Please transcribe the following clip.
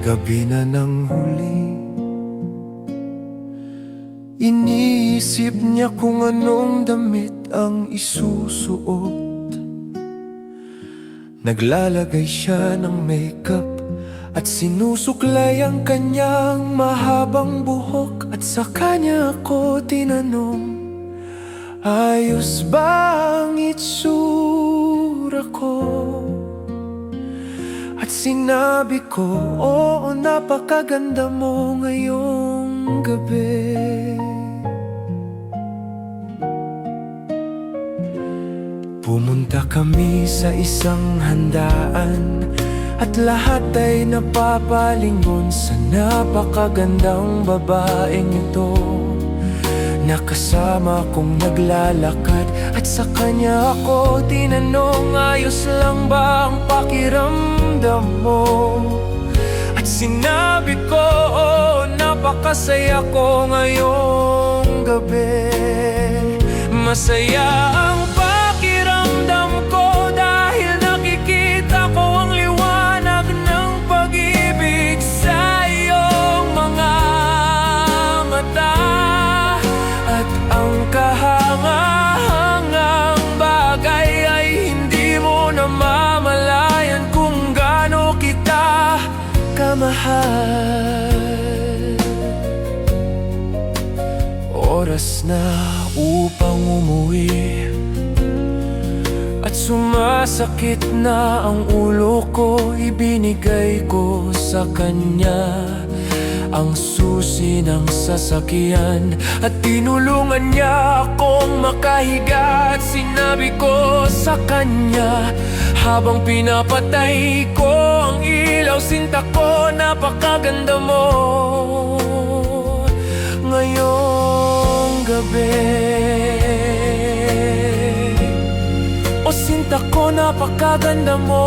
Gabi na ng huli, iniisip niya kung anong damit ang isusuot. Naglalagay siya ng makeup at sinusuklay ang kanyang mahabang buhok. At sa kanya ako tinanong, ayos ba ang itsura ko? At sinabi ko, oo, napakaganda mo ngayong gabi. Pumunta kami sa isang handaan at lahat ay napapalingon sa napakagandang babaeng ito. Nakasama kong naglalakad at sa kanya ako tinanong, ayos lang ba ang pakiramdam mo? At sinabi ko, oh, napakasaya ko ngayong gabi. Masaya ang pakiramdam ko dahil nakikita ko ang liwanag ng pag-ibig sa iyong mga mata. At ang kahangahangang bagay ay hindi mo namamalayan kung gaano kita kamahal. Oras na upang umuwi at sumasakit na ang ulo ko. Ibinigay ko sa kanya ang susi ng sasakyan at tinulungan niya akong makahiga. At sinabi ko sa kanya habang pinapatay ko ang ilaw, sinta ko, napakaganda mo ngayong gabi. O sinta ko, napakaganda mo.